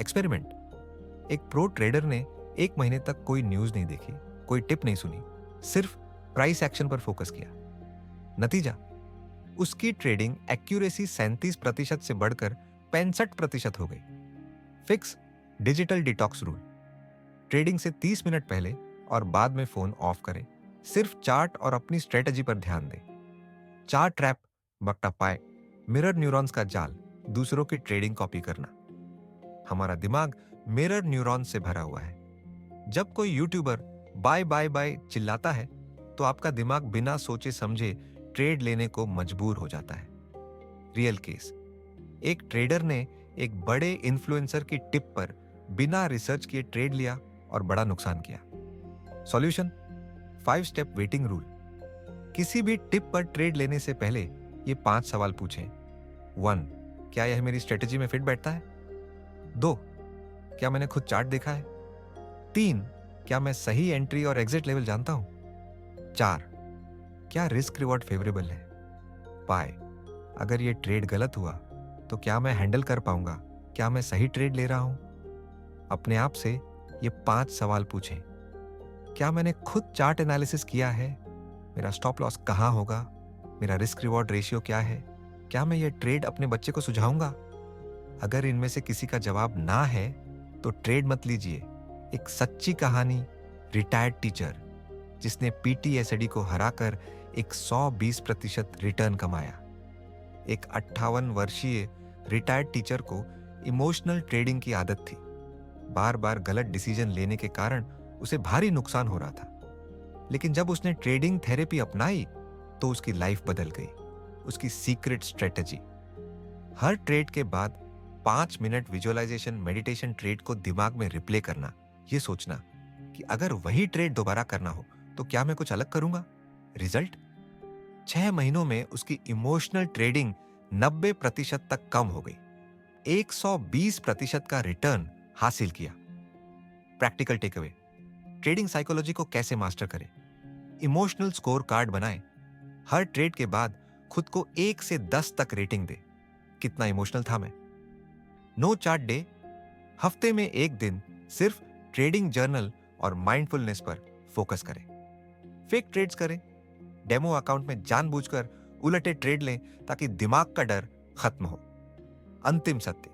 S1: एक्सपेरिमेंट: एक प्रो ट्रेडर ने 1 महीने तक कोई न्यूज नहीं देखी, कोई टिप नहीं सुनी, सिर्फ प्राइस एक्शन पर फोकस किया। नतीजा: उसकी ट्रेडिंग एक्यूरेसी 37% से बढ़कर 65% हो गई। Fix: digital detox rule. Trading से 30 मिनट पहले और बाद में फोन ऑफ करें। सिर्फ चार्ट और अपनी स्ट्रेटजी पर ध्यान दें। 4 ट्रैप। बकटा पाए: मिरर न्यूरॉन्स का जाल, दूसरों की ट्रेडिंग कॉपी करना। हमारा दिमाग मिरर न्यूरॉन्स से भरा हुआ है। जब कोई यूट्यूबर बाय बाय बाय चिल्लाता है तो आपका दिमाग बिना सोचे समझे ट्रेड लेने को मजबूर हो जाता है। रियल केस: एक ट्रेडर ने एक बड़े इन्फ्लुएंसर की टिप पर बिना रिसर्च किए ट्रेड लिया और बड़ा नुकसान किया। Solution: 5 step waiting rule. किसी भी टिप पर ट्रेड लेने से पहले ये 5 सवाल पूछें। 1, क्या यह मेरी स्ट्रेटेजी में फिट बैठता है? 2, क्या मैंने खुद चार्ट देखा है? 3, क्या मैं सही एंट्री और एग्जिट लेवल जानता हूं? 4, क्या रिस्क रिवॉर्ड फेवरेबल है? पाए: अगर ये ट्रेड गलत हुआ तो क्या मैं हैंडल कर पाऊंगा? क्या मैं सही ट्रेड ले रहा हूं? अपने आप से ये 5 सवाल पूछें। क्या मैंने खुद चार्ट एनालिसिस किया है? मेरा स्टॉप लॉस कहां होगा? मेरा रिस्क रिवॉर्ड रेशियो क्या है? क्या मैं ये ट्रेड अपने बच्चे को सुझाऊंगा? अगर इनमें से किसी का जवाब ना है तो ट्रेड मत लीजिए। एक सच्ची कहानी, रिटायर्ड टीचर जिसने पीटीएसडी को हराकर एक 120% रिटर्न कमाया। एक 58 वर्षीय रिटायर्ड टीचर को इमोशनल ट्रेडिंग की आदत थी। बार बार गलत डिसीजन लेने के कारण उसे भारी नुकसान हो रहा था, लेकिन जब उसने ट्रेडिंग थेरेपी अपनाई तो उसकी लाइफ बदल गई। उसकी सीक्रेट स्ट्रेटजी, हर ट्रेड के बाद 5 मिनट विजुअलाइजेशन मेडिटेशन ट्रेड को दिमाग में रिप्ले करना, यह सोचना कि अगर वही ट्रेड दोबारा करना हो तो क्या मैं कुछ अलग करूंगा। रिजल्ट, 6 महीनों में उसकी इमोशनल ट्रेडिंग 90% तक कम हो गई। 120% का रिटर्न हासिल किया। प्रैक्टिकल टेकअवे, ट्रेडिंग साइकोलॉजी को कैसे मास्टर करें। इमोशनल स्कोर कार्ड बनाएं। हर ट्रेड के बाद खुद को 1 से 10 तक रेटिंग दे। कितना इमोशनल था मैं। नो चार्ट डे, हफ्ते में एक दिन सिर्फ ट्रेडिंग जर्नल और माइंडफुलनेस पर फोकस करें। फेक ट्रेड्स करें। डेमो अकाउंट में जानबूझकर उलटे ट्रेड लें ताकि दिमाग का डर खत्म हो। अंतिम सत्य,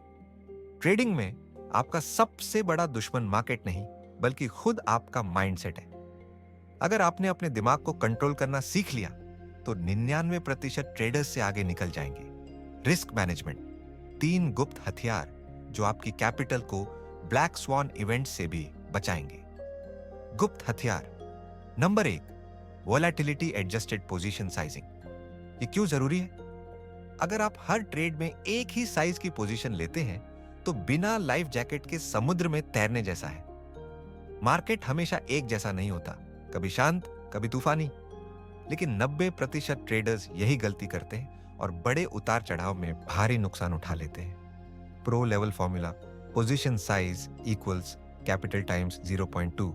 S1: ट्रेडिंग में आपका सबसे बड़ा दुश्मन मार्केट नहीं बल्कि खुद आपका माइंडसेट है। अगर आपने अपने दिमाग को कंट्रोल करना सीख लिया तो 99% ट्रेडर्स से आगे निकल जाएंगे। रिस्क मैनेजमेंट, 3 गुप्त हथियार जो आपकी कैपिटल को ब्लैक स्वॉन इवेंट से भी बचाएंगे। गुप्त हथियार number 1, volatility adjusted position sizing. ये क्यों जरूरी है? अगर आप हर ट्रेड में एक ही साइज की पोजीशन लेते हैं तो बिना लाइफ जैकेट के समुद्र में तैरने जैसा है। मार्केट हमेशा एक जैसा नहीं होता, कभी शांत कभी तूफानी, लेकिन 90% ट्रेडर्स यही गलती करते हैं और बड़े उतार चढ़ाव में भारी नुकसान उठा लेते हैं। Pro level formula, position size equals capital times 0.2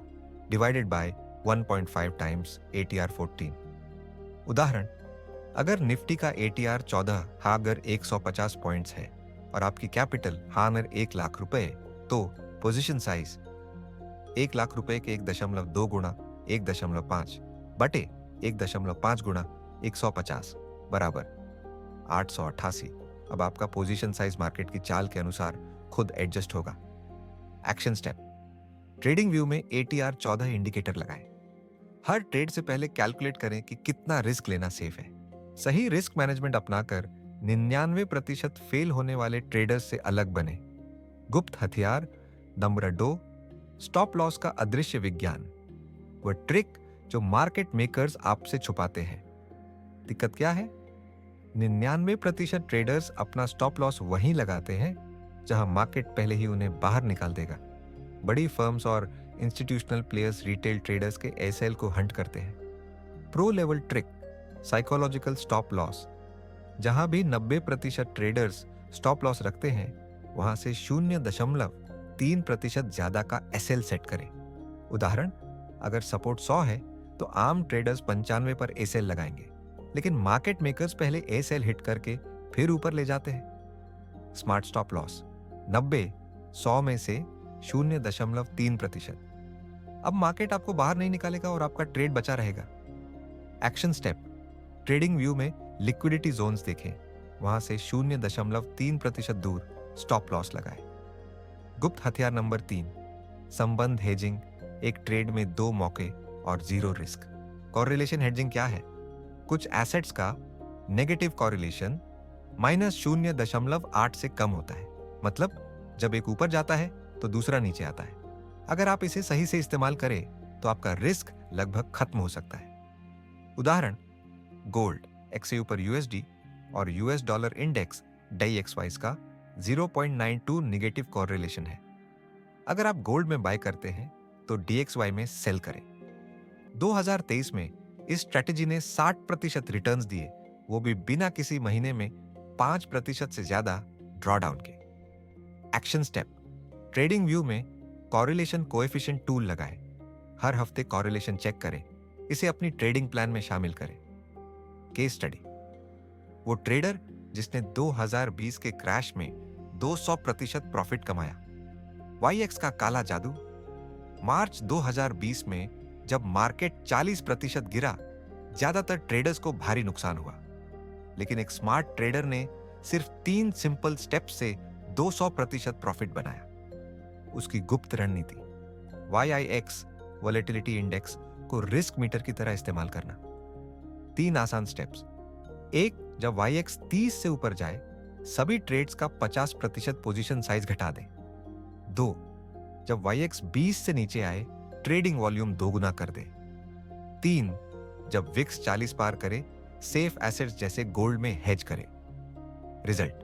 S1: divided by 1.5 times ATR 14। उदाहरण, अगर निफ्टी का ATR 14 हागर 150 पॉइंट्स है और आपकी कैपिटल हानर 1 लाख रुपए, तो पोजीशन साइज 1 लाख रुपए के 1.2 गुणा 1.5 बटे 1.5 गुणा 150 बराबर 888। अब आपका पोजीशन साइज मार्केट की चाल के अनुसार खुद एडजस्ट होगा। एक्शन स्टेप, ट्रेडिंग व्यू में ATR 14 इंडिकेटर लगाएं। हर ट्रेड से पहले कैलकुलेट करें कि कितना रिस्क लेना सेफ है। सही रिस्क मैनेजमेंट अपनाकर 99% फेल होने वाले ट्रेडर्स से अलग बने। गुप्त हथियार नंबर 2, स्टॉप लॉस का अदृश्य विज्ञान, वह ट्रिक जो मार्केट मेकर्स आपसे छुपाते हैं। दिक्कत क्या है? 99% ट्रेडर्स अपना स्टॉप लॉस वहीं लगाते हैं जहां मार्केट पहले ही उन्हें बाहर निकाल देगा। बड़ी फर्म्स और इंस्टीट्यूशनल प्लेयर्स रिटेल ट्रेडर्स के एसएल को हंट करते हैं। Pro level trick, psychological stop loss, जहां भी 90% ट्रेडर्स स्टॉप लॉस रखते हैं वहां से 0.3% ज्यादा का एसएल सेट करें। उदाहरण, अगर सपोर्ट 100 है तो आम ट्रेडर्स 95 पर एसएल लगाएंगे, लेकिन मार्केट मेकर्स पहले एसएल हिट करके फिर ऊपर ले जाते हैं। स्मार्ट स्टॉप लॉस 90-100 में से 0.3%। अब मार्केट आपको बाहर नहीं निकालेगा और आपका ट्रेड बचा रहेगा। एक्शन स्टेप, ट्रेडिंग व्यू में लिक्विडिटी जोन्स देखें, वहां से 0.3% दूर स्टॉप लॉस लगाएं। गुप्त हथियार नंबर 3, संबंध हेजिंग, एक ट्रेड में 2 मौके और 0 रिस्क। कॉरिलेशन हेजिंग क्या है? कुछ एसेट्स का नेगेटिव कॉरिलेशन -0.8 से कम होता है। मतलब जब एक ऊपर जाता है तो दूसरा नीचे आता है। अगर आप इसे सही से इस्तेमाल करें तो आपका रिस्क लगभग खत्म हो सकता है। उदाहरण, गोल्ड XAU पर USD और US डॉलर इंडेक्स DXY का 0.92 निगेटिव कॉरिलेशन है। अगर आप गोल्ड में बाय करते हैं तो DXY में सेल करें। 2023 में इस स्ट्रेटेजी ने 60% रिटर्न्स दिए, वो भी बिना किसी महीने में 5% से ज्यादा ड्रॉडाउन के। एक्शन स्टेप, ट्रेडिंग व्यू में कॉरिलेशन कोएफिशिएंट टूल लगाएं। हर हफ्ते कॉरिलेशन चेक करें, इसे अपनी ट्रेडिंग प्लान में शामिल करें। केस स्टडी, वो ट्रेडर जिसने 2020 के क्रैश में 200% प्रॉफिट कमाया। YX का काला जादू, मार्च 2020 में जब मार्केट 40% गिरा, ज्यादातर ट्रेडर्स को भारी नुकसान हुआ, लेकिन एक स्मार्ट ट्रेडर ने सिर्फ 3 सिंपल स्टेप से 200% प्रॉफिट बनाया। उसकी गुप्त रणनीति, YIX वोलेटिलिटी इंडेक्स को रिस्क मीटर की तरह इस्तेमाल करना। 3 आसान स्टेप्स। 1, जब YX 30 से ऊपर जाए सभी ट्रेड्स का 50% पोजीशन साइज घटा दें। 2, जब YX 20 से नीचे आए ट्रेडिंग वॉल्यूम दोगुना कर दें। 3, जब विक्स 40 पार करे सेफ एसेट्स जैसे गोल्ड में हेज करें। रिजल्ट: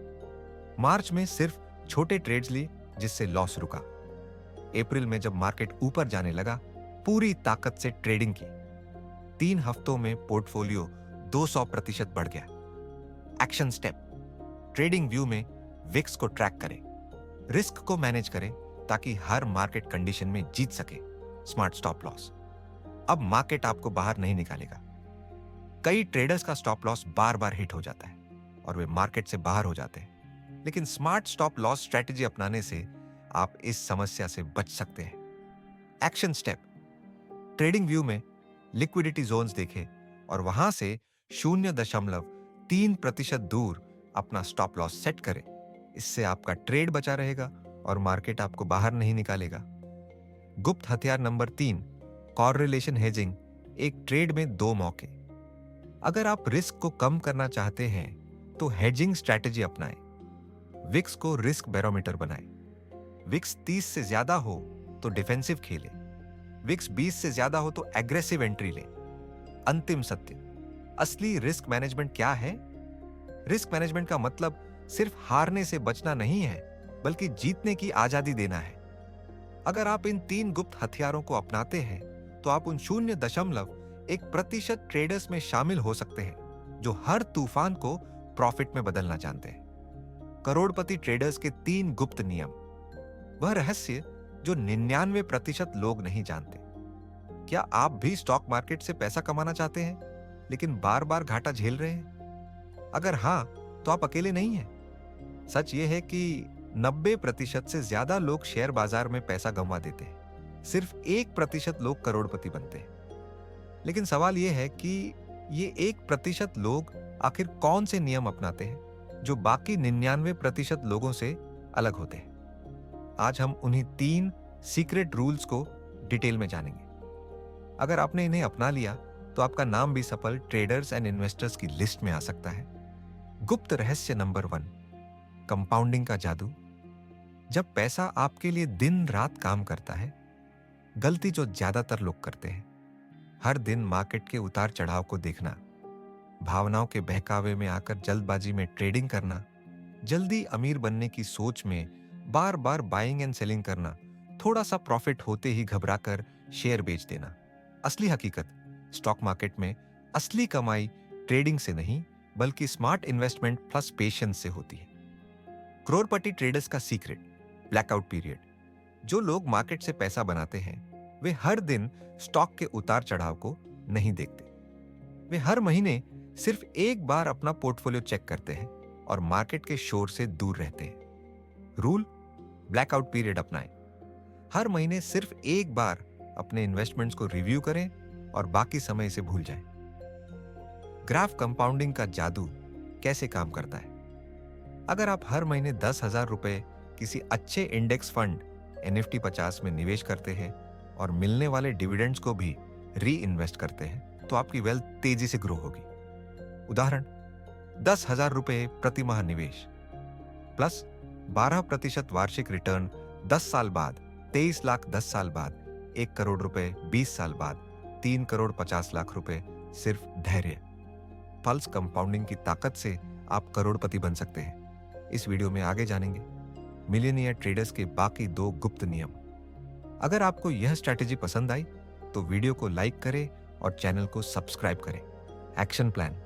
S1: मार्च में सिर्फ छोटे ट्रेड्स लिए जिससे लॉस रुका। अप्रैल में जब मार्केट ऊपर जाने लगा पूरी ताकत से ट्रेडिंग की। 3 हफ्तों में पोर्टफोलियो 200% बढ़ गया। एक्शन स्टेप: ट्रेडिंग व्यू में विक्स को ट्रैक करें, रिस्क को मैनेज करें ताकि हर मार्केट कंडीशन में जीत सके। Smart stop loss. अब मार्केट आपको बाहर नहीं निकालेगा। कई ट्रेडर्स का स्टॉप लॉस बार बार हिट हो जाता है और वे मार्केट से बाहर हो जाते हैं, लेकिन स्मार्ट स्टॉप लॉस स्ट्रेटेजी अपनाने से आप इस समस्या से बच सकते हैं। एक्शन स्टेप: ट्रेडिंग व्यू में लिक्विडिटी जोन्स देखें और वहां से 0.3% दूर अपना स्टॉप लॉस सेट करें। इससे आपका ट्रेड बचा रहेगा और मार्केट आपको बाहर नहीं निकालेगा। गुप्त हथियार नंबर 3, कॉररिलेशन हेजिंग। एक ट्रेड में 2 मौके। अगर आप रिस्क को कम करना चाहते हैं तो हेजिंग स्ट्रैटेजी अपनाएं। विक्स को रिस्क बैरोमीटर बनाएं। विक्स 30 से ज्यादा हो तो डिफेंसिव खेलें, विक्स 20 से ज्यादा हो तो एग्रेसिव एंट्री लें। अंतिम सत्य: असली रिस्क मैनेजमेंट क्या है? रिस्क मैनेजमेंट का मतलब सिर्फ हारने से बचना नहीं है, बल्कि जीतने की आजादी देना है। अगर आप इन 3 गुप्त हथियारों को अपनाते हैं तो आप उन 0.1% ट्रेडर्स में शामिल हो सकते हैं जो हर तूफान को प्रॉफिट में बदलना जानते हैं। करोड़पति ट्रेडर्स के 3 गुप्त नियम। वह रहस्य जो 99% लोग नहीं जानते। क्या आप भी स्टॉक मार्केट से पैसा कमाना चाहते हैं लेकिन बार बार घाटा झेल रहे हैं? अगर हां, तो आप अकेले नहीं हैं। सच यह है कि 90% से ज्यादा लोग शेयर बाजार में पैसा गंवा देते हैं। सिर्फ 1% लोग करोड़पति बनते हैं। लेकिन सवाल यह है कि ये 1% लोग आखिर कौन से नियम अपनाते हैं जो बाकी 99% लोगों से अलग होते हैं। आज हम उन्हीं 3 सीक्रेट रूल्स को डिटेल में जानेंगे। अगर आपने इन्हें अपना लिया तो आपका नाम भी सफल ट्रेडर्स एंड इन्वेस्टर्स की लिस्ट में आ सकता है। गुप्त रहस्य नंबर 1, कंपाउंडिंग का जादू। जब पैसा आपके लिए दिन रात काम करता है, गलती जो ज्यादातर लोग करते हैं, हर दिन मार्केट के उतार चढ़ाव को देखना, भावनाओं के बहकावे में आकर जल्दबाजी में ट्रेडिंग करना, जल्दी अमीर बनने की सोच में बार बार बाइंग एंड सेलिंग करना, थोड़ा सा प्रॉफिट होते ही घबराकर शेयर बेच देना। असली हकीकत: स्टॉक मार्केट में असली कमाई ट्रेडिंग से नहीं बल्कि स्मार्ट इन्वेस्टमेंट प्लस पेशेंस से होती है। करोड़पति ट्रेडर्स का सीक्रेट: ब्लैकआउट पीरियड। जो लोग मार्केट से पैसा बनाते हैं वे हर दिन स्टॉक के उतार चढ़ाव को नहीं देखते। वे हर महीने सिर्फ एक बार अपना पोर्टफोलियो चेक करते हैं और मार्केट के शोर से दूर रहते हैं। रूल: ब्लैकआउट पीरियड अपनाएं। हर महीने सिर्फ एक बार अपने इन्वेस्टमेंट्स को रिव्यू करें और बाकी समय इसे भूल जाएं। ग्राफ कंपाउंडिंग का जादू कैसे काम करता है? अगर आप हर महीने 10,000 रुपए किसी अच्छे इंडेक्स फंड NIFTY 50 में निवेश करते हैं और मिलने वाले डिविडेंड्स को भी री इन्वेस्ट करते हैं तो आपकी वेल्थ तेजी से ग्रो होगी। उदाहरण: 10,000 रुपए प्रति माह निवेश प्लस 12% वार्षिक रिटर्न 10 साल बाद, 23 लाख 10 साल बाद, 1 करोड़ रुपए 20 साल बाद, 3 करोड़ 50 लाख रुपए सिर्फ धैर्य। पल्स कंपाउंडिंग की ताकत से आप करोड़पति बन सकते हैं। इस वीडियो में आगे जानेंगे मिलियनियर ट्रेडर्स के बाकी 2 गुप्त नियम। अगर आपको यह स्ट्रैटेजी पसंद आई तो वीडियो को लाइक करें और चैनल को सब्सक्राइब करें। एक्शन प्लान: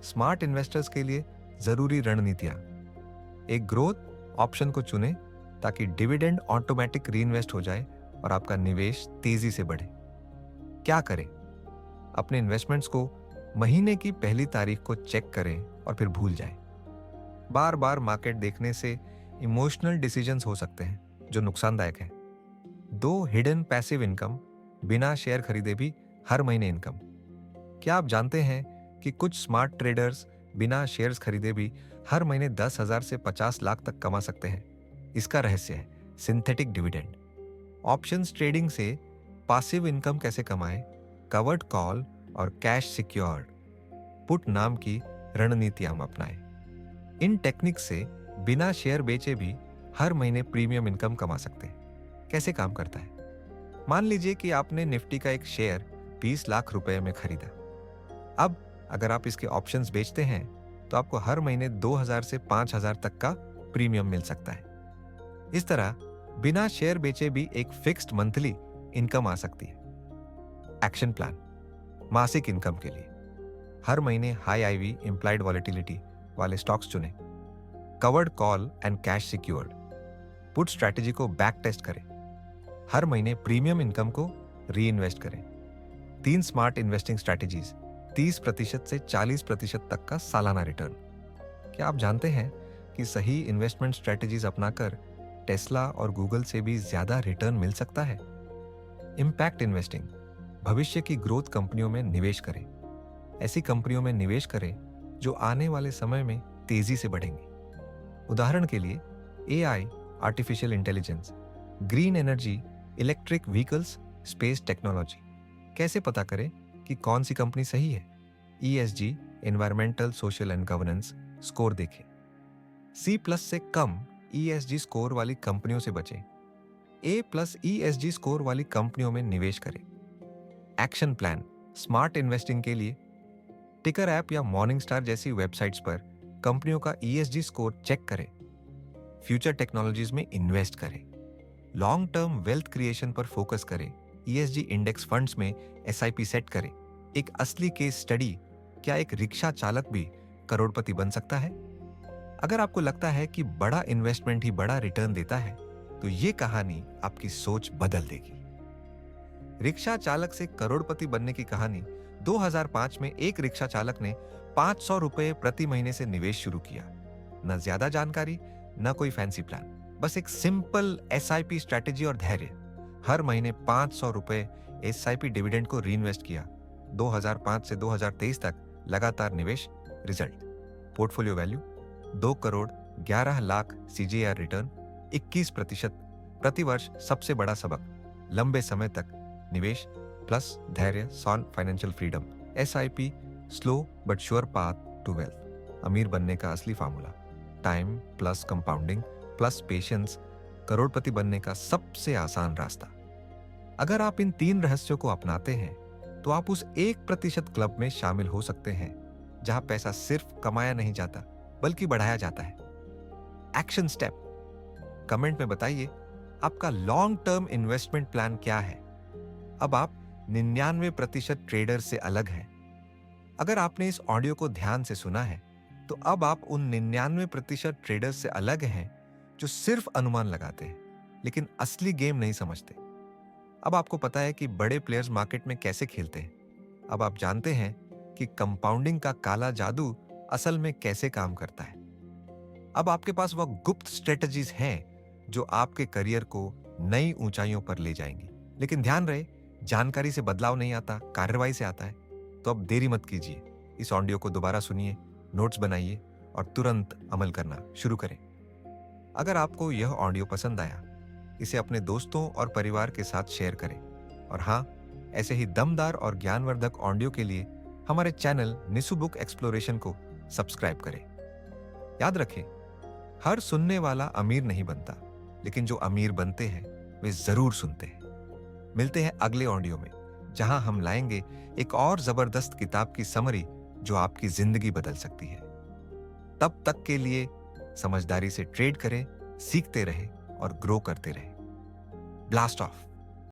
S1: स्मार्ट इन्वेस्टर्स के लिए जरूरी रणनीतियां। एक ग्रोथ ऑप्शन को चुनें ताकि डिविडेंड ऑटोमेटिक रीइन्वेस्ट हो जाए और आपका निवेश तेजी से बढ़े। क्या करें? अपने इन्वेस्टमेंट्स को महीने की पहली तारीख को चेक करें और फिर भूल जाएं। बार बार मार्केट देखने से इमोशनल डिसीजंस हो सकते हैं जो नुकसानदायक है। 2 हिडन पैसिव इनकम, बिना शेयर खरीदे भी हर महीने इनकम। क्या आप जानते हैं कि कुछ स्मार्ट ट्रेडर्स बिना शेयर्स खरीदे भी हर महीने 10,000 से 50 लाख तक कमा सकते हैं? इसका रहस्य है सिंथेटिक डिविडेंड। ऑप्शंस ट्रेडिंग से पासिव इनकम कैसे कमाएं, कवर्ड कॉल और कैश सिक्योर्ड पुट नाम की रणनीतियां हम अपनाएं। इन टेक्निक से बिना शेयर बेचे भी हर महीने प्रीमियम इनकम कमा सकते हैं। कैसे काम करता है? मान लीजिए कि आपने निफ्टी का एक शेयर 20 लाख रुपए में खरीदा। अब अगर आप इसके ऑप्शंस बेचते हैं तो आपको हर महीने 2000 से 5000 तक का प्रीमियम मिल सकता है। इस तरह बिना शेयर बेचे भी एक फिक्स्ड मंथली इनकम आ सकती है। एक्शन प्लान मासिक इनकम के लिए हर महीने हाई आईवी इंप्लाइड वॉलेटिलिटी वाले स्टॉक्स चुनें। Covered call and cash secured put strategy को बैक टेस्ट करें। हर महीने प्रीमियम इनकम को री इन्वेस्ट करें। 3 स्मार्ट इन्वेस्टिंग स्ट्रैटेजीज 30% से 40% तक का सालाना रिटर्न। क्या आप जानते हैं कि सही इन्वेस्टमेंट स्ट्रैटेजीज अपनाकर टेस्ला और गूगल से भी ज्यादा रिटर्न मिल सकता है? इम्पैक्ट इन्वेस्टिंग भविष्य की ग्रोथ कंपनियों में निवेश करें। ऐसी कंपनियों में निवेश करें जो आने वाले समय में तेजी से बढ़ेंगी। उदाहरण के लिए AI, artificial intelligence, green energy, electric vehicles, space technology. कैसे पता करें कि कौन सी कंपनी सही है? ESG, environmental, social and governance score देखें। C+ से कम ईएसजी स्कोर वाली कंपनियों से बचें। A+ ईएसजी स्कोर वाली कंपनियों में निवेश करें। एक्शन प्लान स्मार्ट इन्वेस्टिंग के लिए टिकर ऐप या मॉर्निंगस्टार जैसी वेबसाइट्स पर कंपनियों का ईएसजी स्कोर चेक करें। फ्यूचर टेक्नोलॉजीज में इन्वेस्ट करें। लॉन्ग टर्म वेल्थ क्रिएशन पर फोकस करें। ईएसजी इंडेक्स फंड्स में एसआईपी सेट करें। एक असली केस स्टडी, क्या एक रिक्शा चालक भी करोड़पति बन सकता है? अगर आपको लगता है कि बड़ा इन्वेस्टमेंट ही बड़ा रिटर्न देता है तो ये कहानी आपकी सोच बदल देगी। रिक्शा चालक से करोड़पति बनने की कहानी 2005 में एक रिक्शा चालक ने 500 रुपए प्रति महीने से निवेश शुरू किया। न ज्यादा जानकारी, न कोई फैंसी प्लान, बस एक सिंपल एसआईपी स्ट्रैटेजी और धैर्य। हर महीने 500 रुपए एसआईपी डिविडेंड को रीइन्वेस्ट किया। 2005 से 2023 तक लगातार निवेश। Result portfolio value 2 crore 11 lakh CGR return 21% प्रति वर्ष। सबसे बड़ा सबक लंबे समय तक निवेश प्लस धैर्य, soon financial freedom. SIP slow but sure path to wealth. अमीर बनने का असली formula time plus compounding plus patience. करोड़पति बनने का सबसे आसान रास्ता। अगर आप इन 3 रहस्यों को अपनाते हैं तो आप उस 1% क्लब में शामिल हो सकते हैं जहां पैसा सिर्फ कमाया नहीं जाता बल्कि बढ़ाया जाता है। एक्शन स्टेप कमेंट में बताइए आपका लॉन्ग टर्म इन्वेस्टमेंट प्लान क्या है। अब आप 99% ट्रेडर से अलग हैं। अगर आपने इस ऑडियो को ध्यान से सुना है तो अब आप उन 99% ट्रेडर्स से अलग हैं जो सिर्फ अनुमान लगाते हैं लेकिन असली गेम नहीं समझते। अब आपको पता है कि बड़े प्लेयर्स मार्केट में कैसे खेलते हैं। अब आप जानते हैं कि कंपाउंडिंग का काला जादू असल में कैसे काम करता है। अब आपके पास वह गुप्त स्ट्रेटजीज हैं जो आपके करियर को नई ऊंचाइयों पर ले जाएंगी। लेकिन ध्यान रहे, जानकारी से बदलाव नहीं आता, कार्रवाई से आता है। तो अब देरी मत कीजिए, इस ऑडियो को दोबारा सुनिए, नोट्स बनाइए और तुरंत अमल करना शुरू करें। अगर आपको यह ऑडियो पसंद आया, इसे अपने दोस्तों और परिवार के साथ शेयर करें। और हाँ, ऐसे ही दमदार और ज्ञानवर्धक ऑडियो के लिए हमारे चैनल निसु बुक एक्सप्लोरेशन को सब्सक्राइब करें। याद रखें, हर सुनने वाला अमीर नहीं बनता, लेकिन जो अमीर बनते हैं वे जरूर सुनते हैं। मिलते हैं अगले ऑडियो में, जहां हम लाएंगे एक और जबरदस्त किताब की समरी जो आपकी जिंदगी बदल सकती है। तब तक के लिए समझदारी से ट्रेड करें, सीखते रहें और ग्रो करते रहें। Blast of.